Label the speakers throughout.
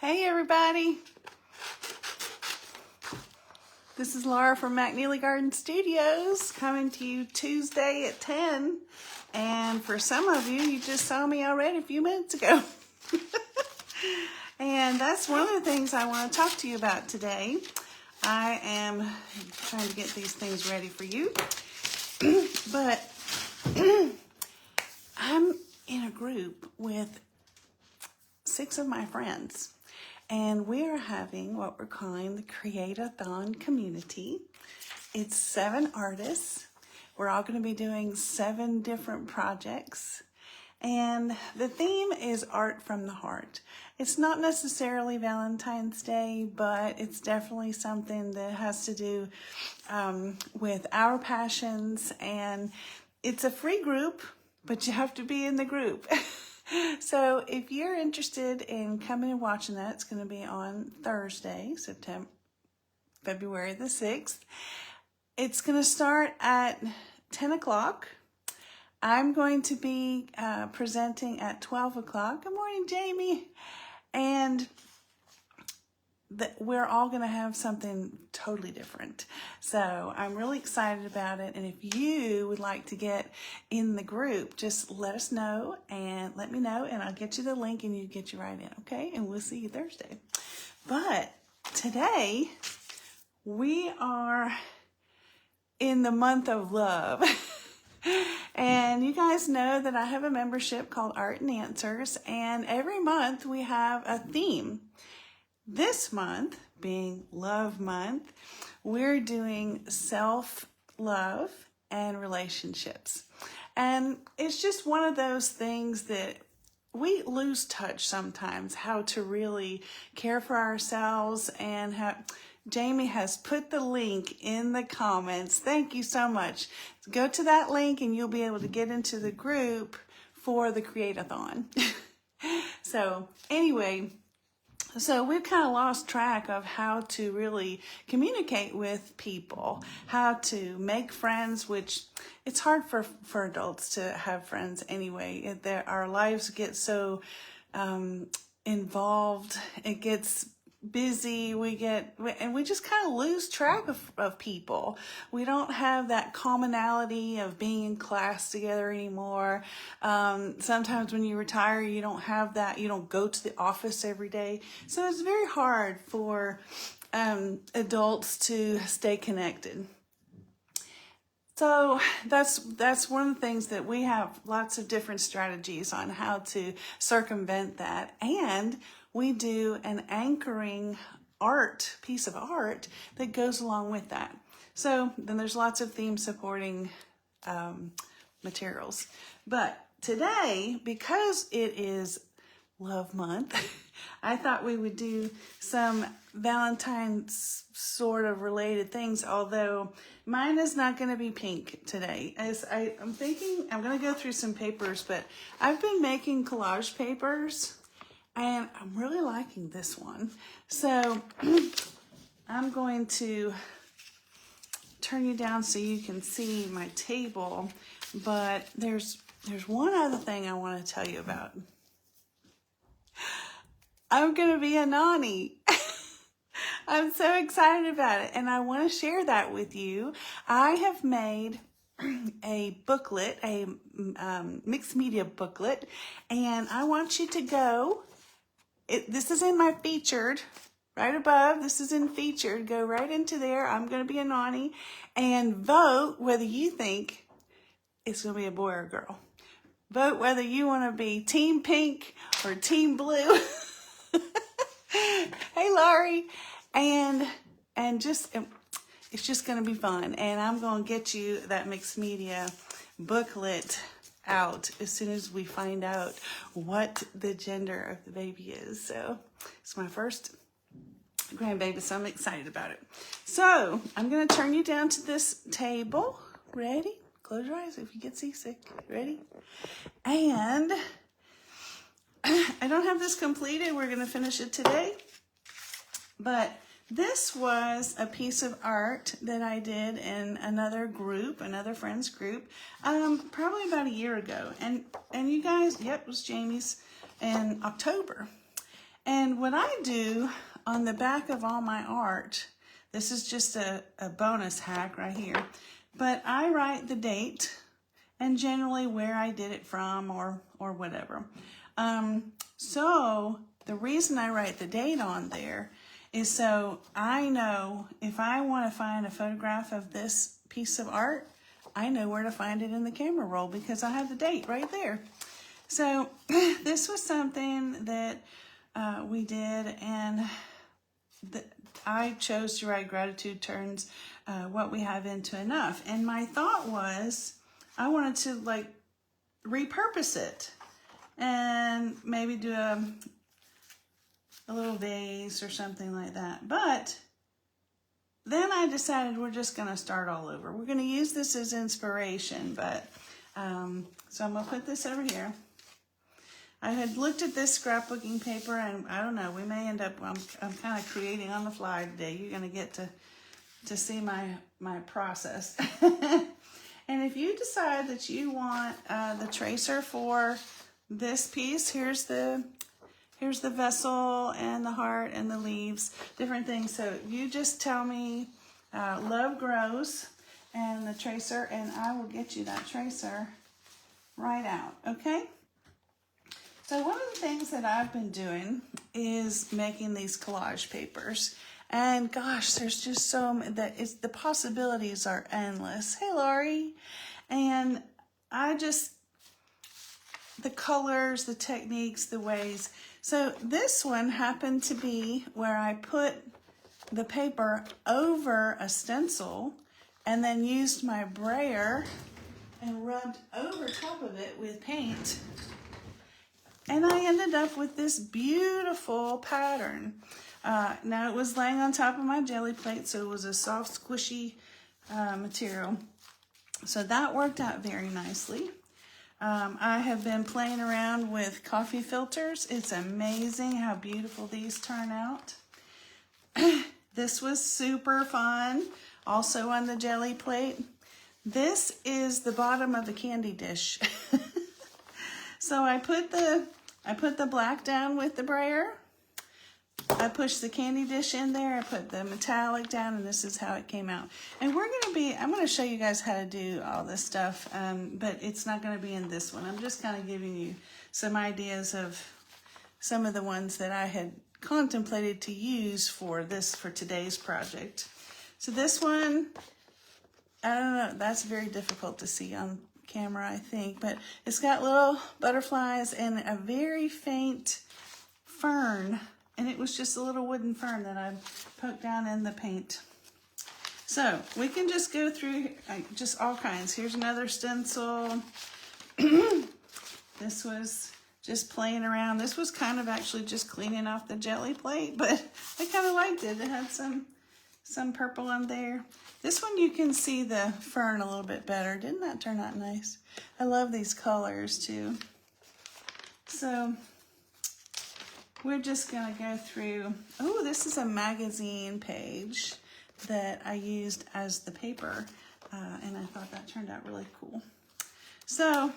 Speaker 1: Hey everybody, this is Laura from McNeely Garden Studios coming to you Tuesday at 10, and for some of you, you just saw me already a few minutes ago. And that's one of the things I want to talk to you about today. I am trying to get these things ready for you, but I'm in a group with 6 of my friends, and we are having what we're calling the Create-a-thon community. It's 7 artists. We're all going to be doing 7 different projects, and the theme is art from the heart. It's not necessarily Valentine's Day, but it's definitely something that has to do with our passions, and it's a free group, but you have to be in the group. So if you're interested in coming and watching that, it's going to be on Thursday, February the 6th. It's going to start at 10 o'clock. I'm going to be presenting at 12 o'clock. Good morning, Jamie. And we're all going to have something totally different. So I'm really excited about it. And if you would like to get in the group, just let us know and let me know, and I'll get you the link and you get you right in, okay? And we'll see you Thursday. But today we are in the month of love. And you guys know that I have a membership called Art and Answers, and every month we have a theme. This month, being Love Month, we're doing self-love and relationships. And it's just one of those things that we lose touch sometimes, how to really care for ourselves, and how Jamie has put the link in the comments. Thank you so much. Go to that link and you'll be able to get into the group for the Create-a-thon. So anyway, so we've kind of lost track of how to really communicate with people, how to make friends, which it's hard for adults to have friends anyway. Our lives get so involved, it gets busy, and we just kind of lose track of people. We don't have that commonality of being in class together anymore. Sometimes when you retire, you don't have that. You don't go to the office every day. So it's very hard for adults to stay connected. So that's one of the things that we have lots of different strategies on how to circumvent that. And we do an anchoring piece of art that goes along with that. So then there's lots of theme supporting materials. But today, because it is Love Month, I thought we would do some Valentine's sort of related things, although mine is not going to be pink today. I'm thinking I'm going to go through some papers, but I've been making collage papers, and I'm really liking this one. So I'm going to turn you down so you can see my table, but there's one other thing I want to tell you about. I'm going to be a nanny. I'm so excited about it, and I want to share that with you. I have made a booklet, a mixed media booklet, and I want you to go. This is in my featured, right above. This is in featured. Go right into there. I'm going to be a nanny, and vote whether you think it's going to be a boy or a girl. Vote whether you want to be Team Pink or Team Blue. Hey, Laurie. And it's just going to be fun. And I'm going to get you that mixed media booklet out as soon as we find out what the gender of the baby is. So it's my first grandbaby, so I'm excited about it. So I'm going to turn you down to this table. Ready? Close your eyes if you get seasick. Ready? And I don't have this completed. We're going to finish it today. But this was a piece of art that I did in another friend's group, probably about a year ago. And you guys, yep, it was Jamie's in October. And what I do on the back of all my art, this is just a bonus hack right here, but I write the date and generally where I did it from or whatever. So the reason I write the date on there is so I know if I want to find a photograph of this piece of art, I know where to find it in the camera roll because I have the date right there. So this was something that we did, and I chose to write gratitude turns what we have into enough. And my thought was I wanted to like repurpose it and maybe do a little vase or something like that. But then I decided we're just going to start all over. We're going to use this as inspiration, but so I'm going to put this over here. I had looked at this scrapbooking paper, and I don't know, we may end up, I'm kind of creating on the fly today. You're going to get to see my process. And if you decide that you want the tracer for this piece, here's the vessel and the heart and the leaves, different things. So you just tell me love grows and the tracer, and I will get you that tracer right out, okay? So one of the things that I've been doing is making these collage papers. And gosh, there's just so many, the possibilities are endless. Hey, Laurie. And the colors, the techniques, the ways. So this one happened to be where I put the paper over a stencil and then used my brayer and rubbed over top of it with paint. And I ended up with this beautiful pattern. Now it was laying on top of my jelly plate, so it was a soft, squishy material. So that worked out very nicely. I have been playing around with coffee filters. It's amazing how beautiful these turn out. This was super fun, also on the jelly plate. This is the bottom of a candy dish. So I put the black down with the brayer. I pushed the candy dish in there. I put the metallic down, and this is how it came out. And I'm going to show you guys how to do all this stuff, but it's not going to be in this one. I'm just kind of giving you some ideas of some of the ones that I had contemplated to use for today's project. So this one, I don't know, that's very difficult to see on camera, I think, but it's got little butterflies and a very faint fern, and it was just a little wooden fern that I poked down in the paint. So we can just go through just all kinds. Here's another stencil. This was just playing around. This was kind of actually just cleaning off the jelly plate, but I kind of liked it. It had some purple on there. This one you can see the fern a little bit better. Didn't that turn out nice? I love these colors too. So we're just gonna go through, oh, this is a magazine page that I used as the paper, and I thought that turned out really cool. So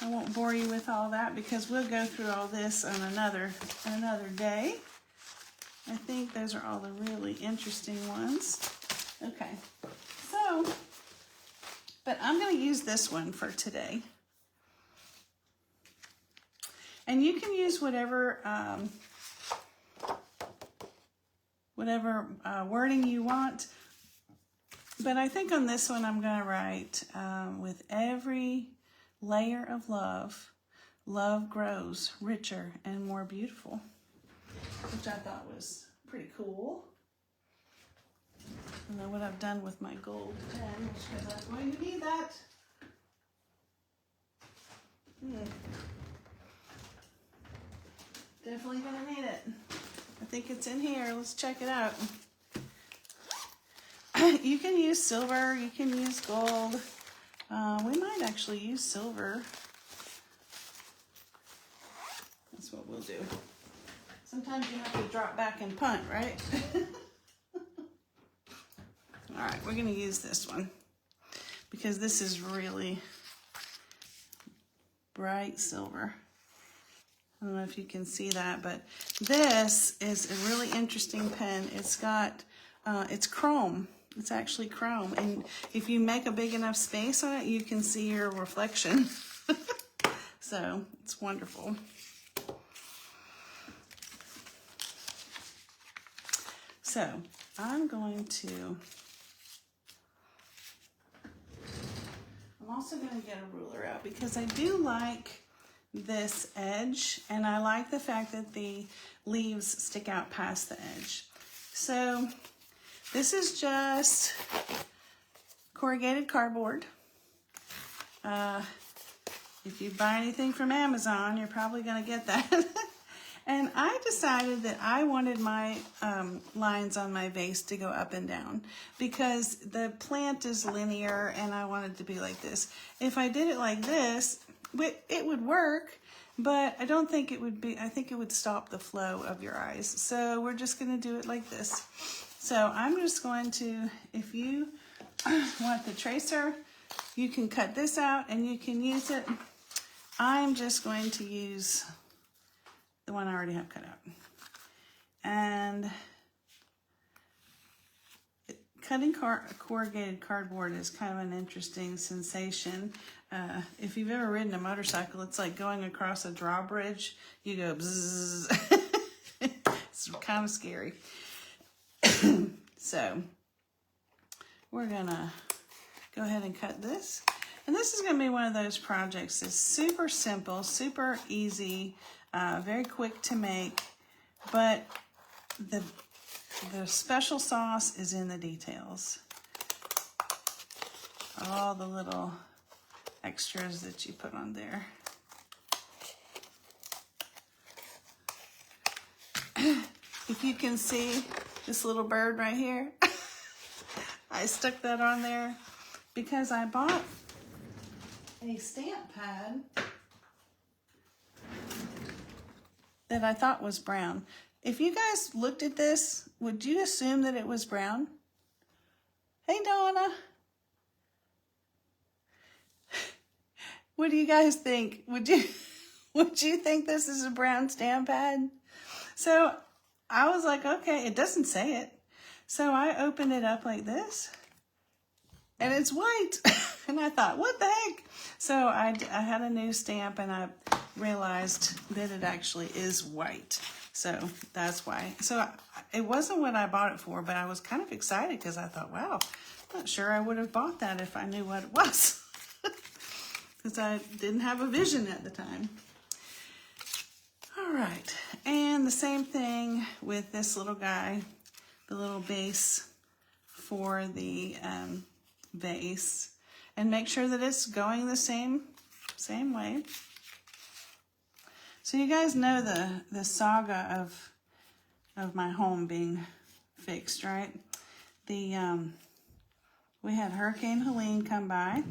Speaker 1: I won't bore you with all that because we'll go through all this on another day. I think those are all the really interesting ones. Okay, so, but I'm going to use this one for today. And you can use whatever wording you want. But I think on this one I'm going to write, with every layer of love, love grows richer and more beautiful, which I thought was pretty cool. I don't know what I've done with my gold pen, because I'm going to need that. Definitely going to need it. I think it's in here. Let's check it out. You can use silver, you can use gold. We might actually use silver. That's what we'll do. Sometimes you have to drop back and punt, right? All right, we're going to use this one because this is really bright silver. I don't know if you can see that, but this is a really interesting pen. It's got, it's chrome. It's actually chrome. And if you make a big enough space on it, you can see your reflection. So it's wonderful. So I'm also going to get a ruler out because I do like this edge, and I like the fact that the leaves stick out past the edge. So this is just corrugated cardboard. If you buy anything from Amazon, you're probably going to get that. And I decided that I wanted my lines on my vase to go up and down because the plant is linear and I want it to be like this. If I did it like this, it would work, but I don't think it would be, I think it would stop the flow of your eyes. So we're just going to do it like this. So I'm just going to, if you want the tracer, you can cut this out and you can use it. I'm just going to use the one I already have cut out. And cutting corrugated cardboard is kind of an interesting sensation. If you've ever ridden a motorcycle, it's like going across a drawbridge. You go bzzz. It's kind of scary. So we're gonna go ahead and cut this. And this is gonna be one of those projects that's super simple, super easy, very quick to make, but the special sauce is in the details. All the little extras that you put on there. If you can see this little bird right here, I stuck that on there because I bought a stamp pad that I thought was brown. If you guys looked at this, would you assume that it was brown? Hey, Donna. What do you guys think? Would you think this is a brown stamp pad? So I was like, okay, it doesn't say it. So I opened it up like this, and it's white. And I thought, what the heck? So I had a new stamp, and I realized that it actually is white. So that's why. So it wasn't what I bought it for, but I was kind of excited because I thought, wow, I'm not sure I would have bought that if I knew what it was. Because I didn't have a vision at the time. All right, and the same thing with this little guy, the little base for the vase. And make sure that it's going the same way. So you guys know the saga of my home being fixed, right? We had Hurricane Helene come by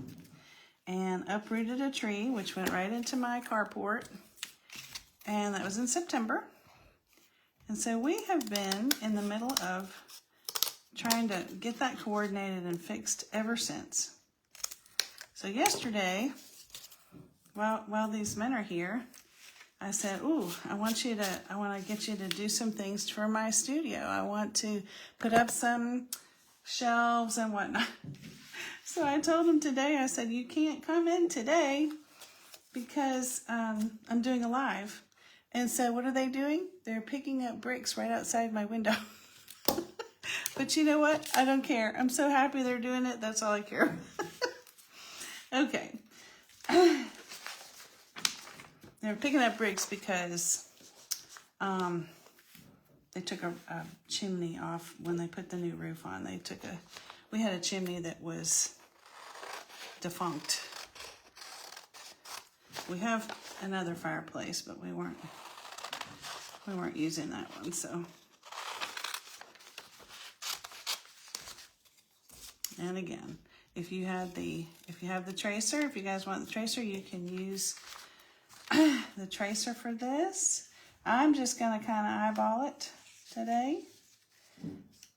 Speaker 1: and uprooted a tree, which went right into my carport. And that was in September. And so we have been in the middle of trying to get that coordinated and fixed ever since. So yesterday, while these men are here, I said, ooh, I want to get you to do some things for my studio. I want to put up some shelves and whatnot. So I told him today, I said, you can't come in today because I'm doing a live. And so what are they doing? They're picking up bricks right outside my window. But you know what? I don't care. I'm so happy they're doing it. That's all I care. Okay. They're picking up bricks because they took a chimney off when they put the new roof on. We had a chimney that was defunct. We have another fireplace, but we weren't using that one, so. And again, if you have the tracer, if you guys want the tracer, you can use the tracer for this. I'm just gonna kind of eyeball it today.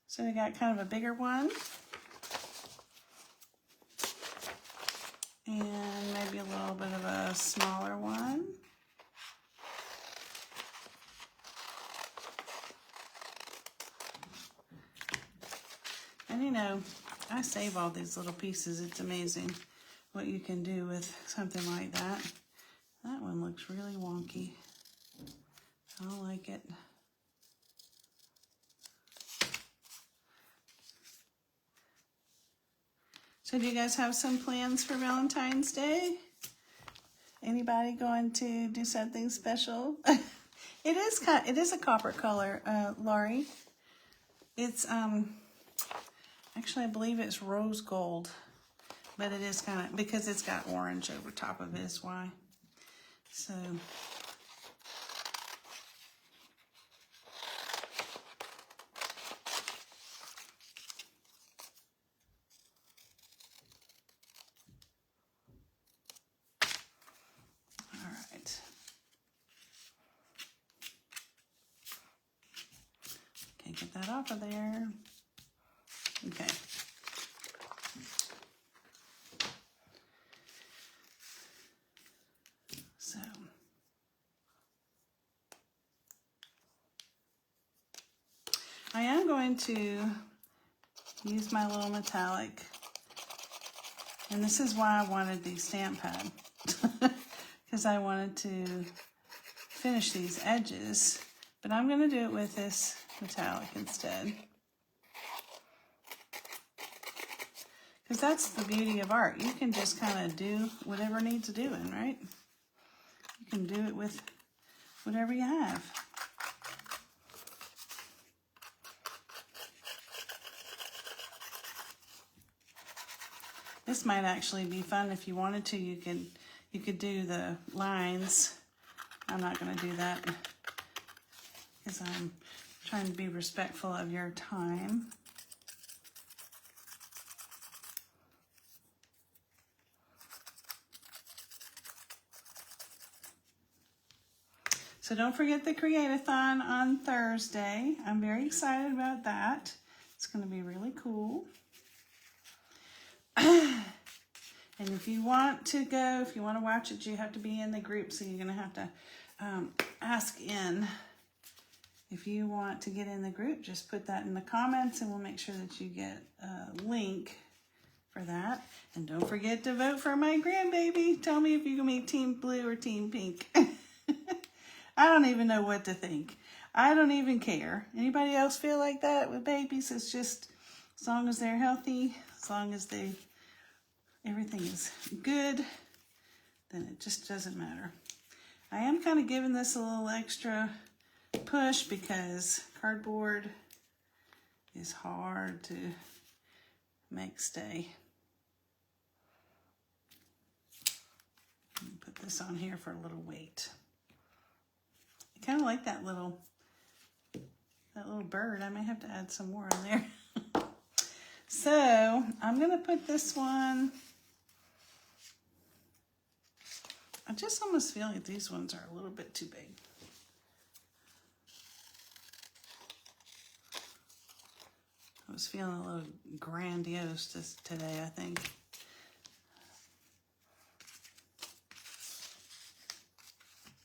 Speaker 1: So we got kind of a bigger one. And maybe a little bit of a smaller one. And you know, I save all these little pieces. It's amazing what you can do with something like that. That one looks really wonky. I don't like it. So do you guys have some plans for Valentine's Day? Anybody going to do something special? It is a copper color, Laurie. It's actually I believe it's rose gold, but it is kind of, because it's got orange over top of it is why. So get that off of there. Okay. So I am going to use my little metallic, and this is why I wanted the stamp pad, because I wanted to finish these edges, but I'm going to do it with this metallic instead, because that's the beauty of art. You can just kind of do whatever needs doing, right? You can do it with whatever you have. This might actually be fun if you wanted to. You could do the lines. I'm not going to do that because I'm trying to be respectful of your time. So don't forget the Create-a-thon on Thursday. I'm very excited about that. It's going to be really cool. And if you want to go, if you want to watch it, you have to be in the group. So you're going to have to ask in. If you want to get in the group, just put that in the comments and we'll make sure that you get a link for that. And don't forget to vote for my grandbaby. Tell me if you're going to be Team Blue or Team Pink. I don't even know what to think. I don't even care. Anybody else feel like that with babies? It's just, as long as they're healthy, as long as everything is good, then it just doesn't matter. I am kind of giving this a little extra push because cardboard is hard to make stay. Put this on here for a little weight. I kind of like that little bird. I may have to add some more in there. So I'm going to put this one. I just almost feel like these ones are a little bit too big. I was feeling a little grandiose today, I think.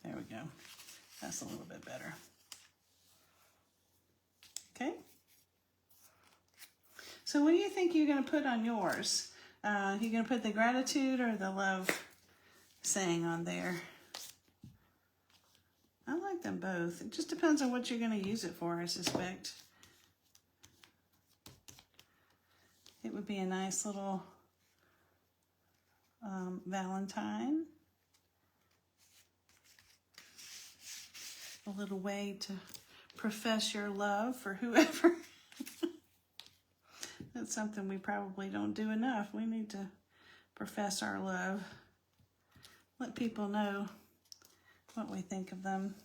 Speaker 1: There we go. That's a little bit better. Okay. So what do you think you're going to put on yours? You're going to put the gratitude or the love saying on there? I like them both. It just depends on what you're going to use it for, I suspect. It would be a nice little Valentine. A little way to profess your love for whoever. That's something we probably don't do enough. We need to profess our love. Let people know what we think of them.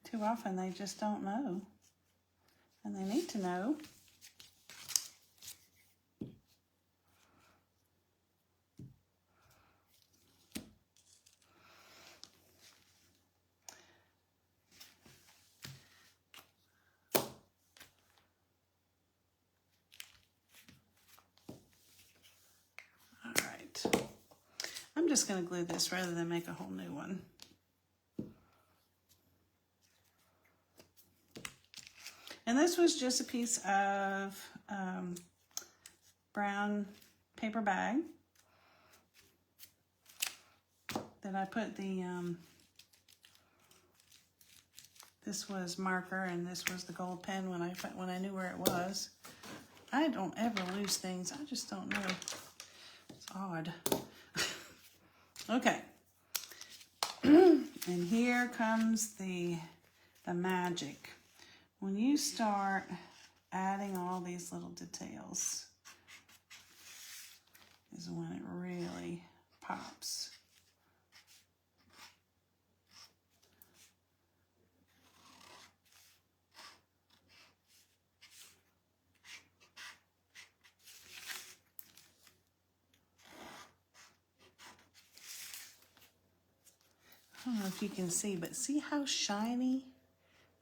Speaker 1: Too often they just don't know. And they need to know. I'm just going to glue this rather than make a whole new one. And this was just a piece of brown paper bag that I put the, this was marker and this was the gold pen when I knew where it was. I don't ever lose things. I just don't know. It's odd. Okay. And here comes the magic. When you start adding all these little details is when it really pops. I don't know if you can see, but see how shiny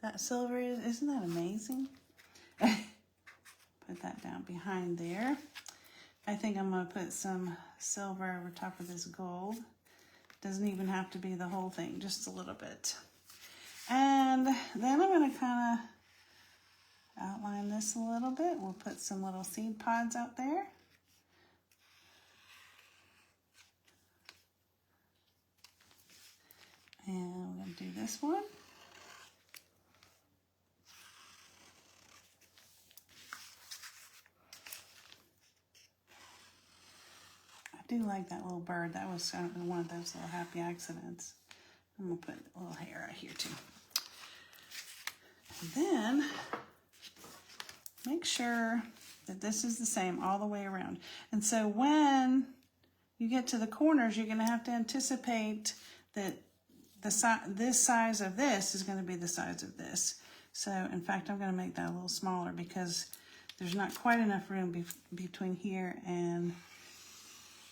Speaker 1: that silver is? Isn't that amazing? Put that down behind there. I think I'm going to put some silver over top of this gold. Doesn't even have to be the whole thing, just a little bit. And then I'm going to kind of outline this a little bit. We'll put some little seed pods out there. And we're going to do this one. I do like that little bird. That was one of those little happy accidents. I'm going to put a little hair right here too. And then make sure that this is the same all the way around. And so when you get to the corners, you're going to have to anticipate that this size of this is going to be the size of this. So in fact, I'm going to make that a little smaller because there's not quite enough room between here and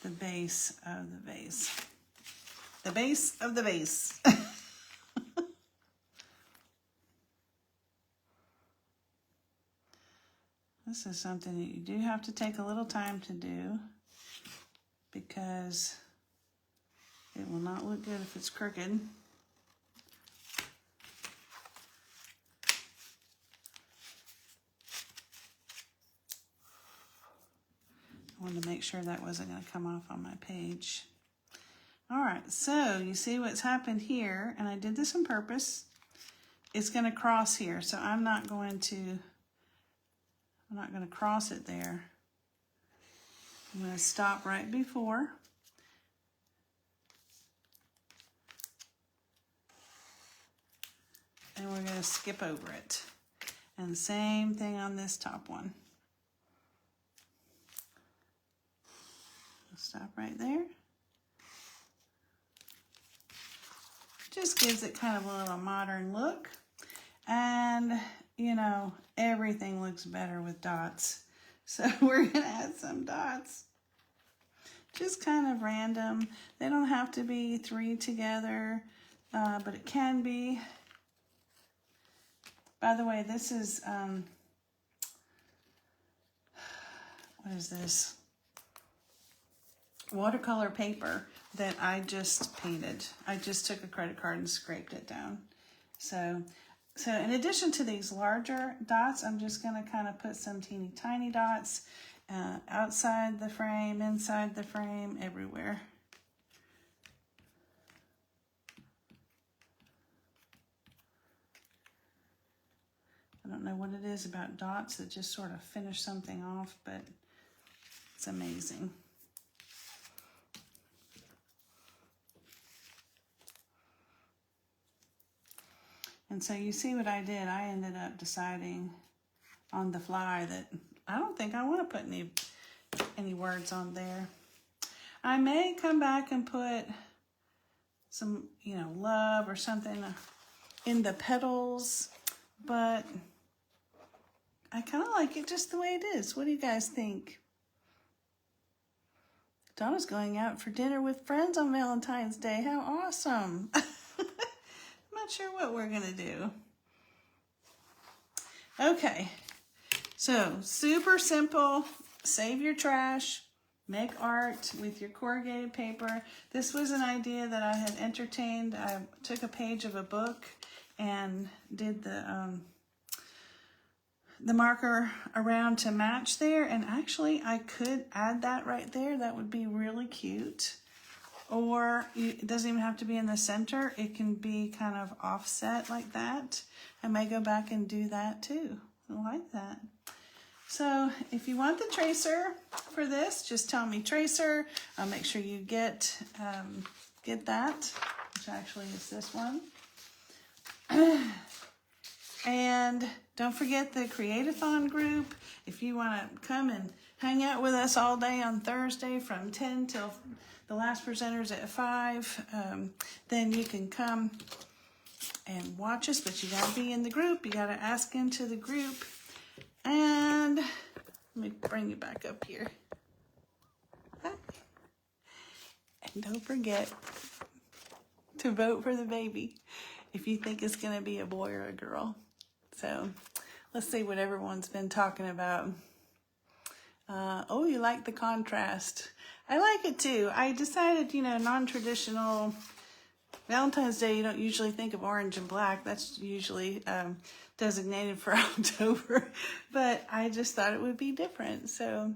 Speaker 1: the base of the vase. The base of the vase. This is something that you do have to take a little time to do because it will not look good if it's crooked. I wanted to make sure that wasn't going to come off on my page. All right, so you see what's happened here, and I did this on purpose. It's going to cross here, so I'm not going to cross it there. I'm going to stop right before. And we're going to skip over it. And the same thing on this top one. Stop right there. Just gives it kind of a little modern look. And, you know, everything looks better with dots. So we're going to add some dots. Just kind of random. They don't have to be 3 together, but it can be. By the way, this is, what is this? Watercolor paper that I just painted. I just took a credit card and scraped it down. So in addition to these larger dots, I'm just going to kind of put some teeny tiny dots outside the frame, inside the frame, everywhere. I don't know what it is about dots that just sort of finish something off, but it's amazing. And so you see what I did. I ended up deciding on the fly that I don't think I want to put any words on there. I may come back and put some, you know, love or something in the petals, but I kind of like it just the way it is. What do you guys think? Donna's going out for dinner with friends on Valentine's Day. How awesome. Not sure what we're gonna do. Okay, so super simple. Save your trash, make art with your corrugated paper. This was an idea that I had entertained. I took a page of a book and did the the marker around to match there. And actually I could add that right there. That would be really cute. Or it doesn't even have to be in the center. It can be kind of offset like that. I may go back and do that too. I like that. So if you want the tracer for this, just tell me tracer. I'll make sure you get that, which actually is this one. And don't forget the Create-a-thon group. If you want to come and hang out with us all day on Thursday from 10 till the last presenter's at 5, then you can come and watch us, but you got to be in the group. You got to ask into the group. And let me bring you back up here. And don't forget to vote for the baby if you think it's going to be a boy or a girl. So let's see what everyone's been talking about. Oh, you like the contrast. I like it too. I decided, you know, non-traditional Valentine's Day, you don't usually think of orange and black. That's usually designated for October. But I just thought it would be different. So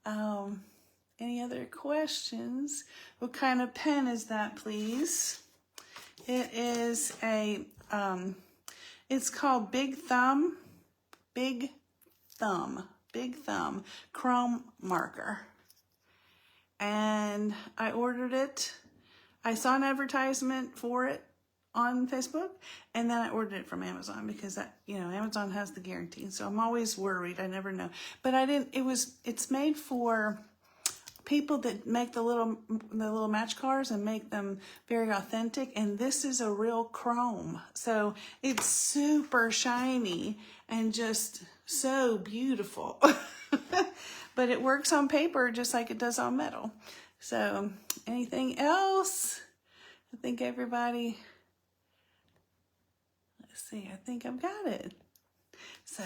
Speaker 1: any other questions? What kind of pen is that, please? It is a, it's called Big Thumb Chrome Marker. And I ordered it. I saw an advertisement for it on Facebook, and then I ordered it from Amazon because that, you know, Amazon has the guarantee. So I'm always worried. I never know. But I didn't, it's made for people that make the little match cars and make them very authentic. And this is a real chrome. So it's super shiny and just so beautiful. But it works on paper just like it does on metal. So anything else? I think everybody, let's see, I think I've got it. So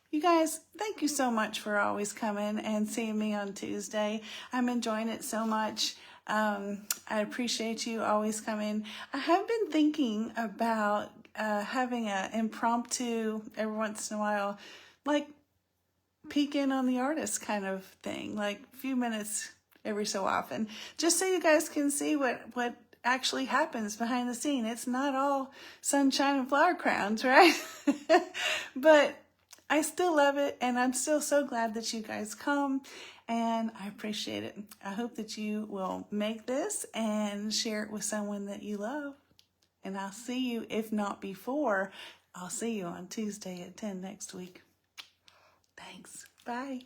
Speaker 1: you guys, thank you so much for always coming and seeing me on Tuesday. I'm enjoying it so much. I appreciate you always coming. I have been thinking about having an impromptu every once in a while, like peek in on the artist kind of thing, like a few minutes every so often, just so you guys can see what actually happens behind the scene. It's not all sunshine and flower crowns, right? But I still love it, and I'm still so glad that you guys come, and I appreciate it. I hope that you will make this and share it with someone that you love. And I'll see you, if not before, I'll see you on Tuesday at 10 next week. Thanks. Bye.